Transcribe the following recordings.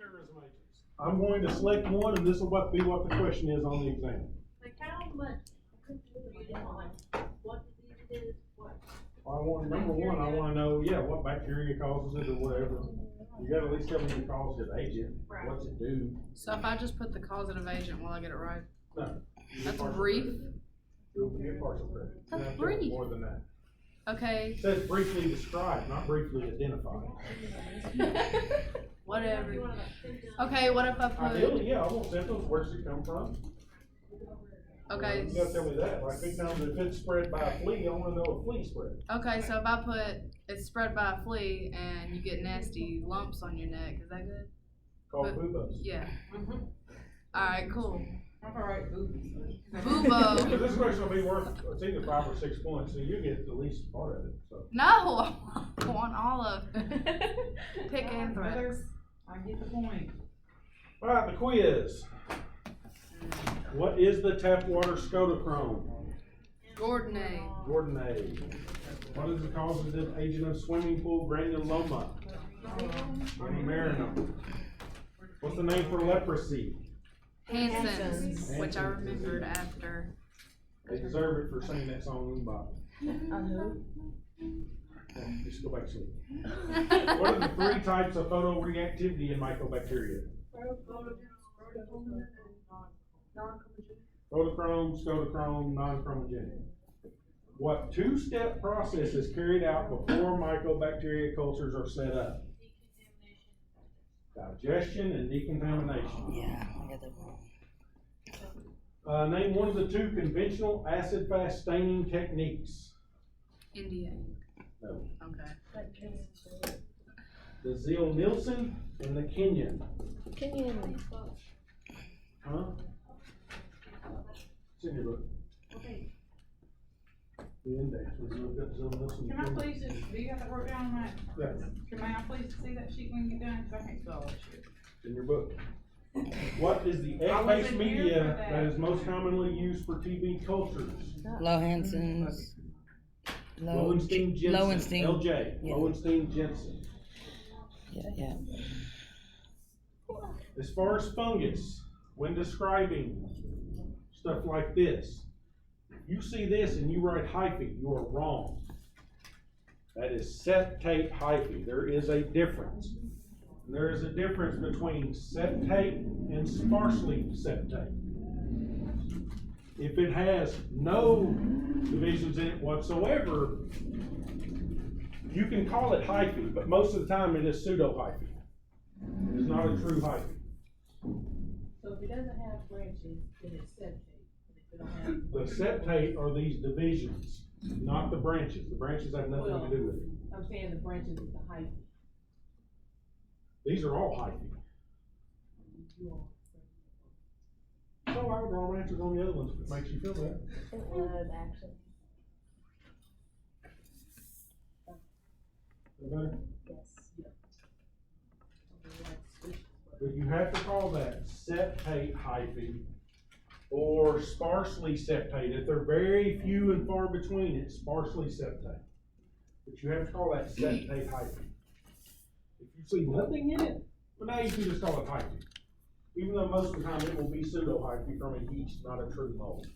terrorism agents. I'm going to select one, and this will be what the question is on the exam. Like how much could you know, what disease it is, what? I want, number one, I want to know, what bacteria causes it or whatever. You got to at least tell me the causative agent. Right. What's it do? So if I just put the causative agent, will I get it right? No. You get That's partial brief. credit. You'll get partial credit. You That's have to tell me brief. more than that. Okay, It says briefly describe, not briefly identify. whatever. You wanna, like, symptoms? Okay, what if I put, Ideally, I want symptoms. Where's it come from? okay, You gotta tell me that. Like, big times if it's spread by a flea, I want to know a flea spread. okay, so if I put it's spread by a flea and you get nasty lumps on your neck, is that good? Called But- buboes. Yeah. Alright, cool. I'm alright, Because Bubo. this question will be worth, it's either 5 or 6 points, so you get the least part of it, so. No, I want all of it. Pick anthrax. I get the point. All right, the quiz. What is the tap water scotochrome? Gordonade. Gordonade. What is the causative agent of swimming pool granuloma? Marinum. What's the name for leprosy? Hansen's, which I remembered after. They deserve it for singing that song in the Bible. Just go back to sleep. What are the 3 types of photoreactivity in mycobacteria? Photochrome, scotochrome, non-chromogenic. What 2-step process is carried out before mycobacteria cultures are set up? Digestion and decontamination. Yeah, I got that one. Name one of the 2 conventional acid-fast staining techniques. India. No. Okay. The Ziehl-Nielsen and the Kenyon. Kenyon. Huh? It's in your book. The index. Was look up Ziehl-Nielsen. Can I please just, do you have that wrote down on that? Yeah, May I please see that sheet when you get done, cause I can't spell that shit. it's in your book. What is the I egg-based wasn't here media for that. that is most commonly used for TB cultures? Low Hansen's. Lowenstein Jensen. Lowenstein. LJ. Yeah. Lowenstein Jensen. Yeah. As far as fungus, when describing stuff like this, if you see this and you write hyphae, you are wrong. That is septate hyphae. There is a difference. And there is a difference between septate and sparsely septate. If it has no divisions in it whatsoever, you can call it hyphae, but most of the time it is pseudo-hyphae. It is not a true hyphae. So if it doesn't have branches, then it's septate. If it don't have. The septate are these divisions, not the branches. The branches have nothing to do with it. I'm saying the branches is the height. These are all hyphae. So I would draw answers on the other ones if it makes you feel better. It would actually. Feel better? Yes. But you have to call that septate hyphae or sparsely septate. If they're very few and far between, it's sparsely septate. But you have to call that septate hyphae. If you see nothing in it, well, now you can just call it hyphae. Even though most of the time it will be pseudo-hyphae from a yeast, not a true mold.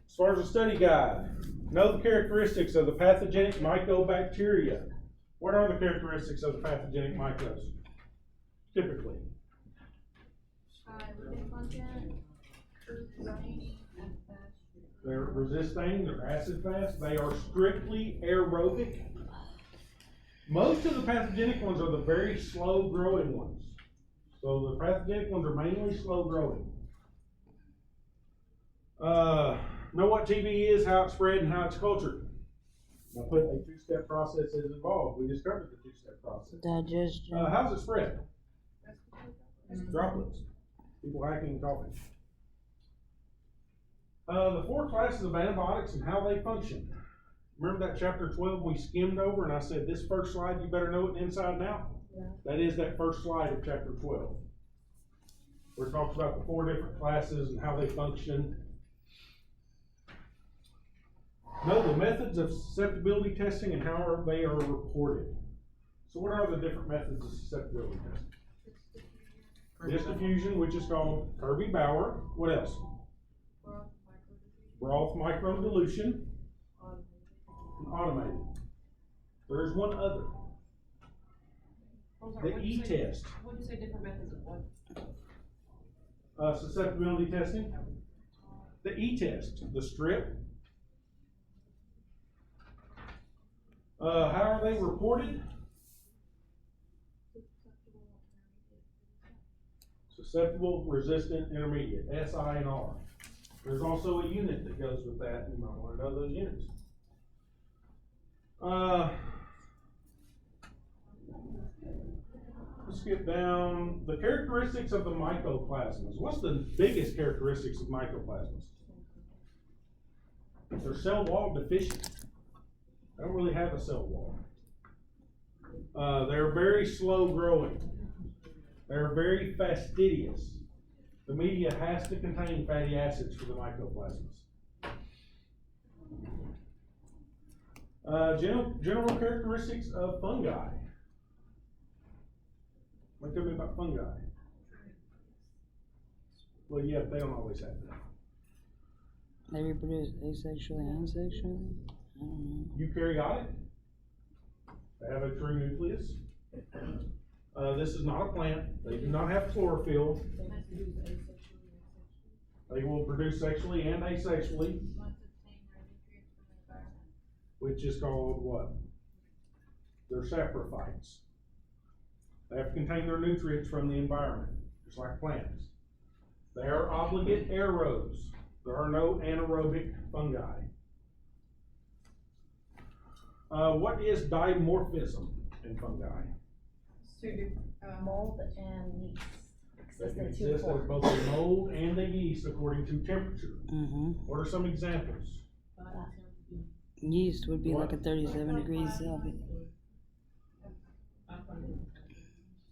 As far as the study guide, know the characteristics of the pathogenic mycobacteria. What are the characteristics of the pathogenic mycos? Typically. They're resisting, they're acid fast, they are strictly aerobic. Most of the pathogenic ones are the very slow growing ones. So the pathogenic ones are mainly slow growing. Know what TB is, how it's spread, and how it's cultured. I put a 2-step process is involved. We discovered the 2-step process. Digestion. How's it spread? Droplets. People hacking and coughing. The 4 classes of antibiotics and how they function. Remember that chapter 12 we skimmed over and I said this first slide you better know it inside and out? Yeah. That is that first slide of chapter 12. where it talks about the 4 different classes and how they function. Know the methods of susceptibility testing and how they are reported. So what are the different methods of susceptibility testing? Disk diffusion, which is called Kirby-Bauer. What else? Broth microdilution. And automated. There's one other. The E-test. What did you say, different methods of what? Susceptibility testing. The E-test, the strip. How are they reported? Susceptible, resistant, intermediate, SI and R. There's also a unit that goes with that. You might want to know those units. Let's get down the characteristics of the mycoplasmas. What's the biggest characteristics of mycoplasmas? They're cell wall deficient. They don't really have a cell wall. They're very slow growing. They're very fastidious. The media has to contain fatty acids for the mycoplasmas. General characteristics of fungi. What tell me about fungi? Well, yeah, but they don't always have that. They reproduce asexually and sexually? I don't know. Eukaryotic. They have a true nucleus. This is not a plant. They do not have chlorophyll. They will produce sexually and asexually, which is called what? They're saprophytes. They have to contain their nutrients from the environment, just like plants. They are obligate aerobes. There are no anaerobic fungi. What is dimorphism in fungi? Mold and yeast They exist can in two exist as forms. both a mold and a yeast according to temperature. Mm-hmm. What are some examples? Yeast would be What? like a 37 degrees Celsius.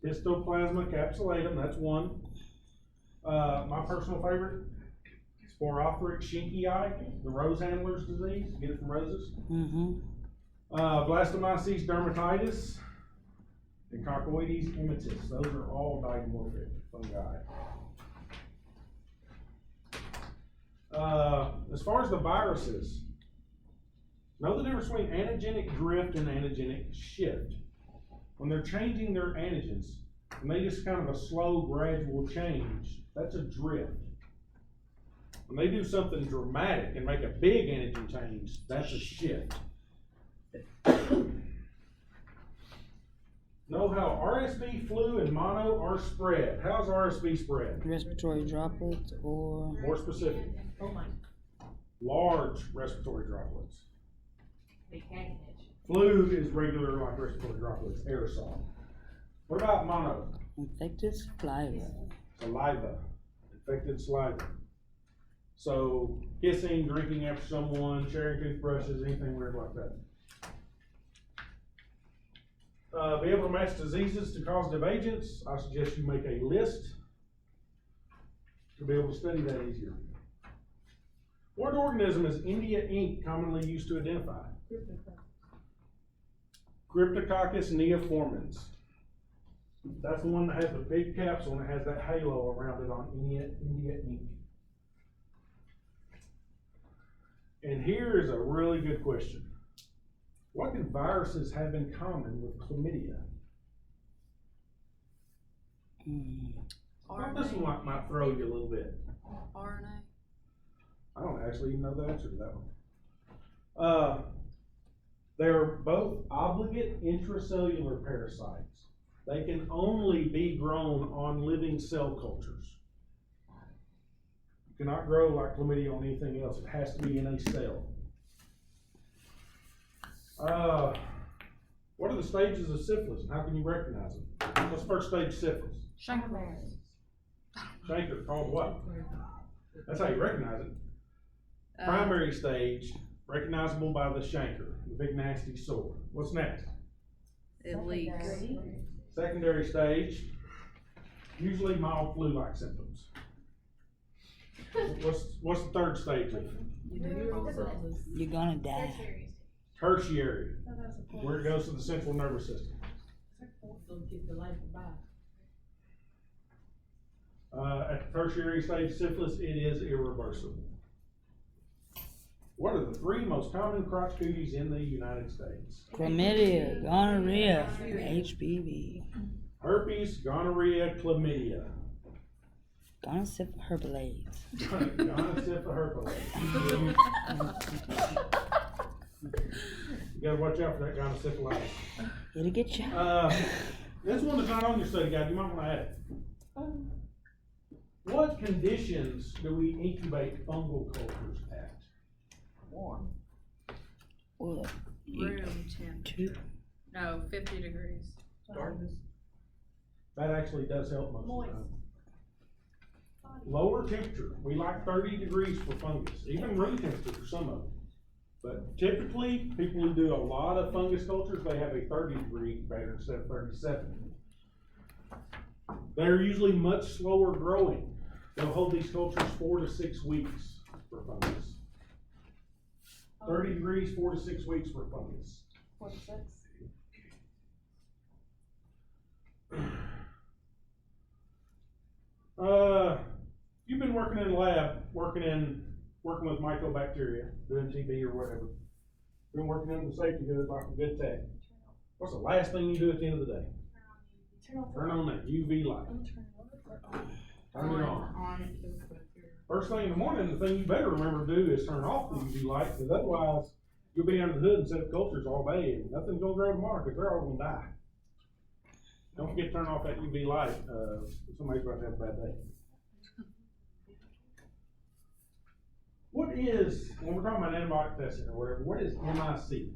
Histoplasma capsulatum, that's one. My personal favorite, Sporothrix schinkii, the rose handler's disease. Get it from roses. Mm-hmm. Blastomyces dermatitis and Coccoides immitis. Those are all dimorphic fungi. As far as the viruses, know the difference between antigenic drift and antigenic shift. When they're changing their antigens, and they just kind of a slow, gradual change, that's a drift. When they do something dramatic and make a big antigen change, that's a shift. Know how RSV, flu, and mono are spread. How's RSV spread? Respiratory droplets or More specific. Oh my, Large respiratory droplets. they can't catch. Flu is regular like respiratory droplets, aerosol. What about mono? infected saliva. Saliva, infected saliva. So kissing, drinking after someone, sharing toothbrushes, anything weird like that. Be able to match diseases to causative agents. I suggest you make a list to be able to study that easier. What organism is India ink commonly used to identify? Cryptococcus neoformans. That's the one that has the big capsule and it has that halo around it on India ink. And here is a really good question. What do viruses have in common with chlamydia? Well, this one might throw you a little bit. RNA. I don't actually even know the answer to that one. They're both obligate intracellular parasites. They can only be grown on living cell cultures. You cannot grow like chlamydia on anything else. It has to be in a cell. What are the stages of syphilis and how can you recognize them? What's the first stage of syphilis? Chancre. Chancre, called what? That's how you recognize it. Primary stage, recognizable by the chancre, the big nasty sore. What's next? It leaks. Secondary stage, Usually mild flu-like symptoms. What's the third stage of it? You're gonna die. Tertiary, where it goes to the central nervous system. Don't get the life of At the tertiary stage syphilis, it is irreversible. What are the 3 most common crotch cooties in the United States? Chlamydia, gonorrhea, HPV. Herpes, gonorrhea, chlamydia. Gonosyphilis herpes. Gonosyphilis. You gotta watch out for that gonosyphilis. It'll get you. This one is not on your study guide, you might wanna add it. What conditions do we incubate fungal cultures at? warm. Well, Room temperature. No, 50 degrees. Darkness. That actually does help most of the Moist. time. Lower temperature, we like 30 degrees for fungus, even room temperature for some of them. But typically, people who do a lot of fungus cultures, they have a 30-degree incubator instead of 37. They're usually much slower growing. They'll hold these cultures 4 to 6 weeks for fungus. 30 degrees, 4 to 6 weeks for fungus. 46. You've been working in a lab, working with mycobacteria, doing TB or whatever. Been working in the safety hood like a good tech. What's the last thing you do at the end of the day? Turn on that UV light. Turn it on. First thing in the morning, the thing you better remember to do is turn off the UV light, because otherwise you'll be under the hood and set up cultures all day and nothing's gonna grow tomorrow because they're all gonna die. Don't forget to turn off that UV light, somebody's about to have a bad day. What is, when we're talking about antibiotic testing or whatever, what is MIC?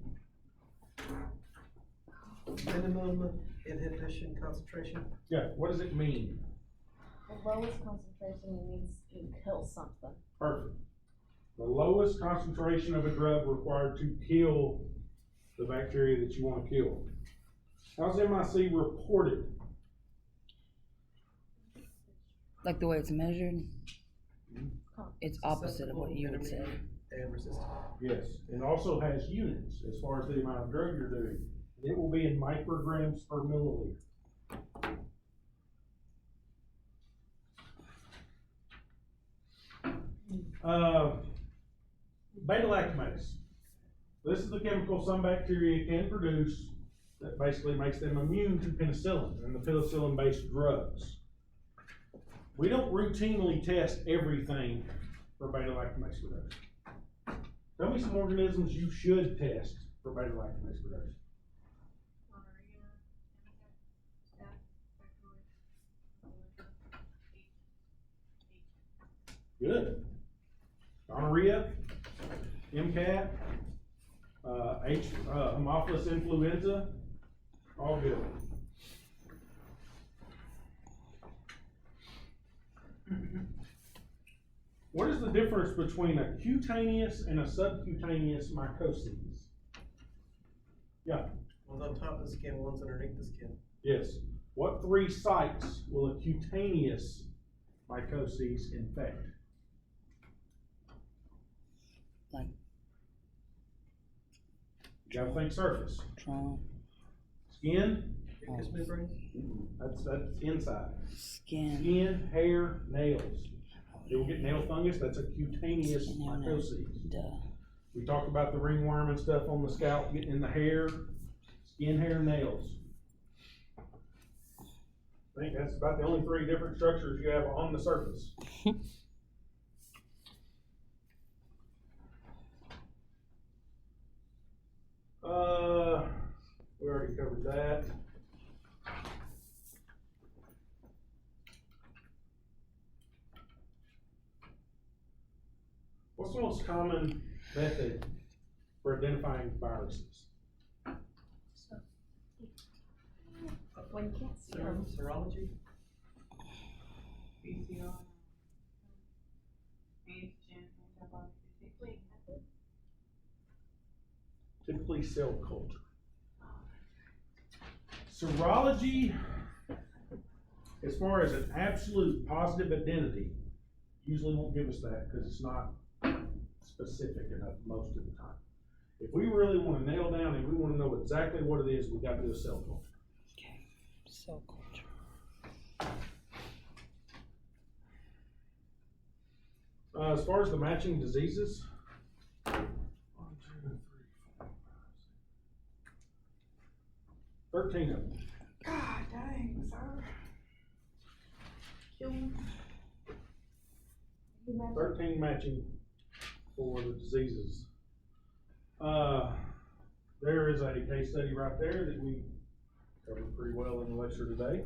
Minimum inhibition concentration. Yeah, what does it mean? The lowest concentration means you kill something. Perfect. The lowest concentration of a drug required to kill the bacteria that you want to kill. How's MIC reported? Like the way it's measured, it's opposite of what you would say. And resistant. Yes, it also has units as far as the amount of drug you're doing. It will be in micrograms per milliliter. Beta-lactamase. This is the chemical some bacteria can produce that basically makes them immune to penicillin and the penicillin-based drugs. We don't routinely test everything for beta-lactamase reduction. Tell me some organisms you should test for beta-lactamase reduction. Good. Gonorrhea, MCAT, Haemophilus influenza, all good. What is the difference between a cutaneous and a subcutaneous mycoses? Yeah. One's on top of the skin, one's underneath the skin. Yes. What 3 sites will a cutaneous mycoses infect? Like You gotta think surface. Trump, Skin, Mucous membrane. that's inside. skin, Skin, hair, nails. You'll get nail fungus, that's a cutaneous Skin, nail, mycoses. duh. We talked about the ringworm and stuff on the scalp, getting in the hair, skin, hair, nails. I think that's about the only 3 different structures you have on the surface. We already covered that. What's the most common method for identifying viruses? When you can't see them. Serology. PCR. Antigen, antibody. Typically cell culture. Serology As far as an absolute positive identity, usually won't give us that because it's not specific enough most of the time. If we really wanna nail down and we wanna know exactly what it is, we gotta do a cell culture. Okay, cell culture. As far as the matching diseases, 1, 2, 3, 4, 5, 6, 13 of them. God dang, sir. Kill me. 13 matching for the diseases. There is a case study right there that we covered pretty well in the lecture today.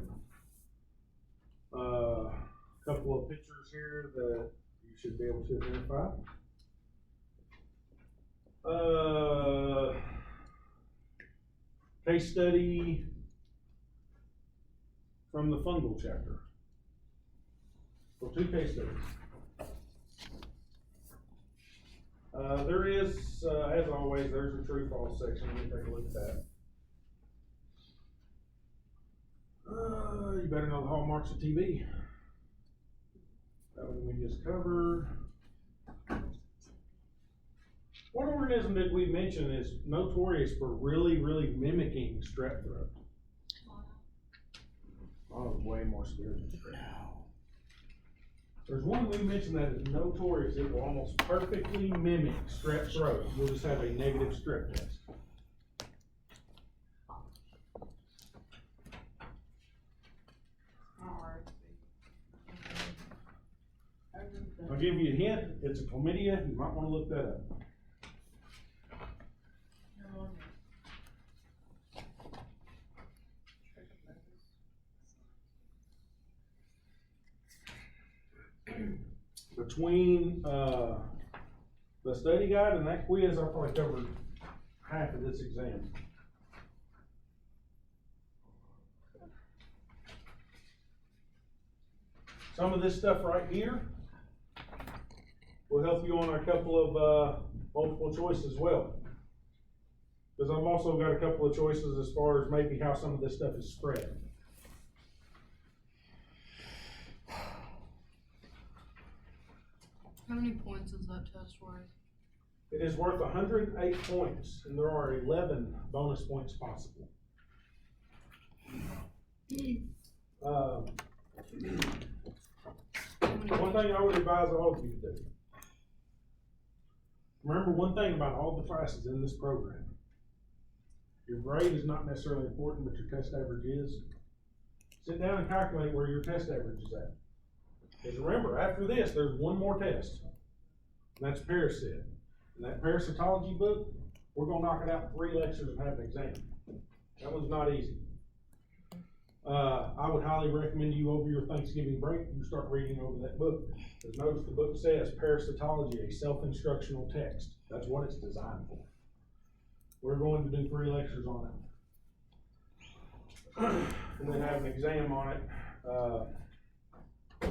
Couple of pictures here that you should be able to identify. Case study from the fungal chapter. So 2 case studies. There is, as always, there's a true false section. Let me take a look at that. You better know the hallmarks of TB. That one we just covered. What organism did we mention is notorious for really mimicking strep throat? Oh, way more severe than strep. There's one we mentioned that is notorious. It will almost perfectly mimic strep throat. You'll just have a negative strep test. I'll give you a hint. It's a chlamydia. You might want to look that up. Between the study guide and that quiz, I probably covered half of this exam. Some of this stuff right here will help you on a couple of multiple choice as well. Because I've also got a couple of choices as far as maybe how some of this stuff is spread. How many points is that test worth? It is worth 108 points, and there are 11 bonus points possible. One thing I would advise all of you to do. Remember one thing about all the classes in this program. Your grade is not necessarily important, but your test average is. Sit down and calculate where your test average is at. Because remember, after this, there's one more test. And that's parasite. And that parasitology book, we're gonna knock it out in 3 lectures and have an exam. That one's not easy. I would highly recommend you over your Thanksgiving break, you start reading over that book. Because notice the book says parasitology, a self-instructional text. That's what it's designed for. We're going to do 3 lectures on it. And then have an exam on it.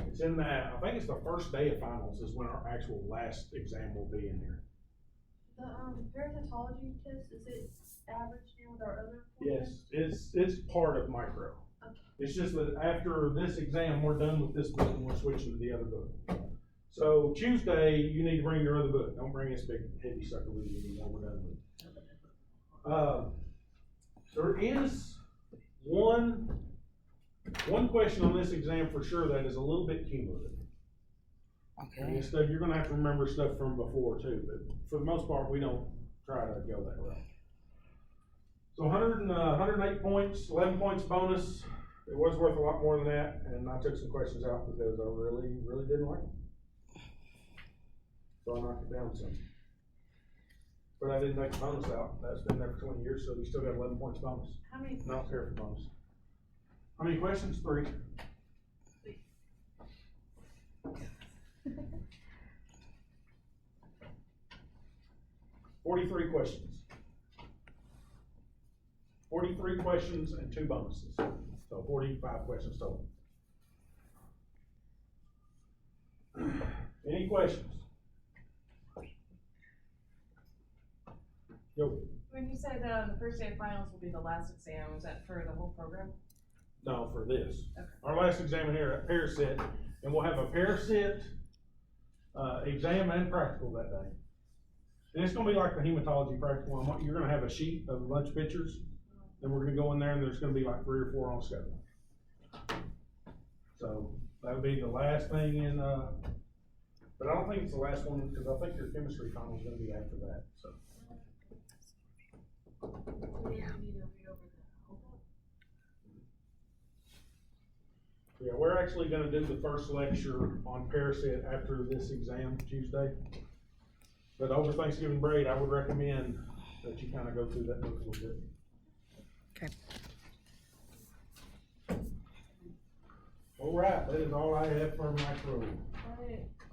It's in that, I think it's the first day of finals is when our actual last exam will be in here. The parasitology test, is it averaged in with our other? Yes, it's part of micro. Okay. It's just that after this exam, we're done with this book and we're switching to the other book. So Tuesday, you need to bring your other book. Don't bring this big heavy sucker with you anymore. We're done with it. There is one question on this exam for sure that is a little bit cumulative. Okay. And stuff, you're gonna have to remember stuff from before too, but for the most part, we don't try to go that route. So 108 points, 11 points bonus. It was worth a lot more than that, and I took some questions out because I really didn't like them. So I knocked it down some. But I didn't take the bonus out. That's been there for 20 years, so we still got 11 points bonus. How many? Not care for bonus. How many questions? 3. 43 questions. 43 questions and 2 bonuses. So 45 questions total. Any questions? Go. When you said the first day of finals will be the last exam, is that for the whole program? No, for this. Okay. Our last exam in here, Paracet, and we'll have a Paracet, exam and practical that day. And it's gonna be like the hematology practical, you're gonna have a sheet of a bunch of pictures, and we're gonna go in there and there's gonna be like 3 or 4 on schedule. So, that'll be the last thing in, but I don't think it's the last one, because I think your chemistry final is gonna be after that, so. Yeah, we're actually gonna do the first lecture on Paracet after this exam Tuesday. But over Thanksgiving break, I would recommend that you kinda go through that book a little bit. Okay. All right, that is all I have for micro. Alright,